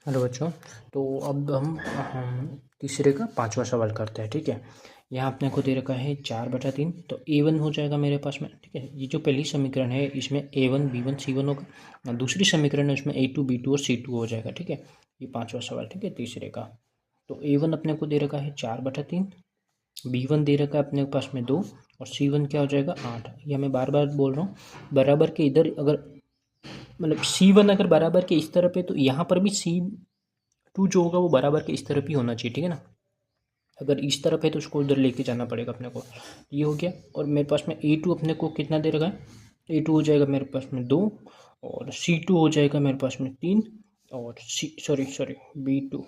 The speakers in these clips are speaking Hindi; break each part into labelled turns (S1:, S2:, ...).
S1: हेलो बच्चों। तो अब हम तीसरे का पांचवा सवाल करते हैं। ठीक है, यहाँ अपने को दे रखा है 4/3, तो A1 हो जाएगा मेरे पास में। ठीक है, ये जो पहली समीकरण है इसमें A1 B1 C1 होगा, और दूसरी समीकरण है उसमें A2 B2 और C2 हो जाएगा। ठीक है, ये पांचवा सवाल। ठीक है, तीसरे का तो A1 अपने को दे रखा है 4/3, B1 दे रखा है अपने पास में 2, और C1 क्या हो जाएगा 8। ये मैं बार बार बोल रहा हूँ, बराबर के इधर अगर मतलब C1 अगर बराबर के इस तरफ है तो यहाँ पर भी C2 जो होगा वो बराबर के इस तरफ ही होना चाहिए। ठीक है ना, अगर इस तरफ है तो उसको उधर लेके जाना पड़ेगा अपने को। ये हो गया, और मेरे पास में A2 अपने को कितना दे रखा है, A2 हो जाएगा मेरे पास में 2, और C2 हो जाएगा मेरे पास में 3, और सॉरी B2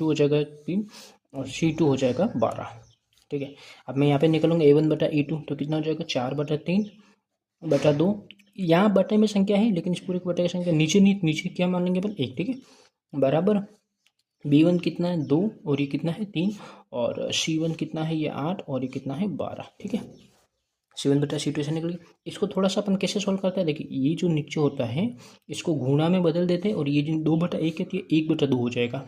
S1: हो जाएगा 3, और C2 हो जाएगा 12। ठीक है, अब मैं यहाँ पे निकलूँगा A1/A2 तो कितना हो जाएगा 4/3/2। यहाँ बटे में संख्या है लेकिन इस पूरे के बटे की संख्या नीचे क्या मान लेंगे अपन 1। ठीक है, बराबर B1 कितना है 2, और ये कितना है 3, और C1 कितना है ये 8, और ये कितना है 12। ठीक है, C1/C2 से निकल गया। इसको थोड़ा सा अपन कैसे सॉल्व करते हैं, देखिए ये जो नीचे होता है इसको गुणा में बदल देते हैं, और ये जो 2/1 है तो ये 1/2 हो जाएगा।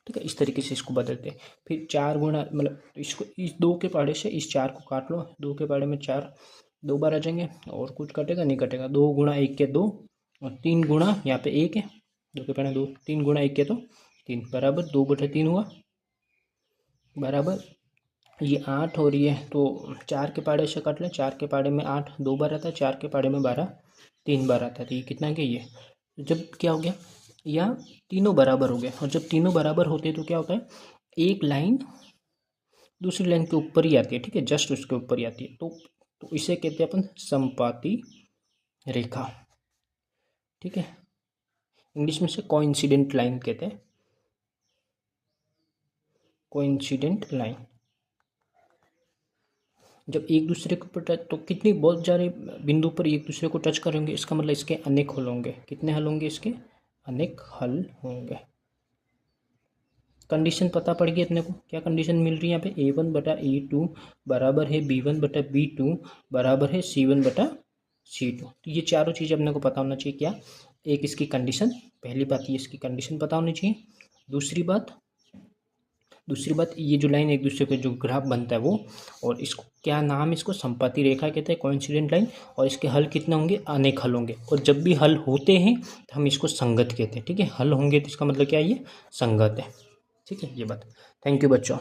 S1: ठीक है, इस तरीके से इसको बदलते हैं। फिर 4 गुणा मतलब इसको इस 2 के पाड़े से इस 4 को काट लो, 2 के पाड़े में 4 2 बार आ जाएंगे, और कुछ कटेगा नहीं कटेगा। 2 गुणा 1 के 2, और 3 गुणा यहाँ पे 1 है, 2 के पाड़े 2, 3 गुणा 1 के तो 3, बराबर 2/3 हुआ। बराबर ये 8, और ये तो 4 के पाड़े से काट लें, 4 के पाड़े में 8 2 बार आता है, 4 के पाड़े में 12 3 बार आता है, तो ये कितना है ये। जब क्या हो गया, यहाँ तीनों बराबर हो गए, और जब तीनों बराबर होते हैं तो क्या होता है, एक लाइन दूसरी लाइन के ऊपर ही आती है। ठीक है, जस्ट उसके ऊपर ही आती है, तो इसे कहते हैं अपन समपाती रेखा। ठीक है, इंग्लिश में से कोइंसिडेंट लाइन कहते हैं, कोइंसिडेंट लाइन। जब एक दूसरे को टच तो कितनी बहुत सारे बिंदु पर एक दूसरे को टच करेंगे, इसका मतलब इसके अनेक हल होंगे। कितने हल होंगे इसके, अनेक हल होंगे। कंडीशन पता पड़ गई अपने को, क्या कंडीशन मिल रही है यहाँ पे, A1/A2 बराबर है B1/B2 बराबर है C1/C2। तो ये चारों चीज़ अपने को पता होना चाहिए। क्या, एक इसकी कंडीशन, पहली बात ये इसकी कंडीशन पता होनी चाहिए। दूसरी बात ये जो लाइन एक दूसरे पे जो ग्राफ बनता है वो, और इसको क्या नाम, इसको संपाती रेखा कहते हैं, कोइंसिडेंट लाइन। और इसके हल कितने होंगे, अनेक हल होंगे, और जब भी हल होते हैं तो हम इसको संगत कहते हैं। ठीक है, हल होंगे तो इसका मतलब क्या है, ये संगत है। ठीक है, ये बात। थैंक यू बच्चों।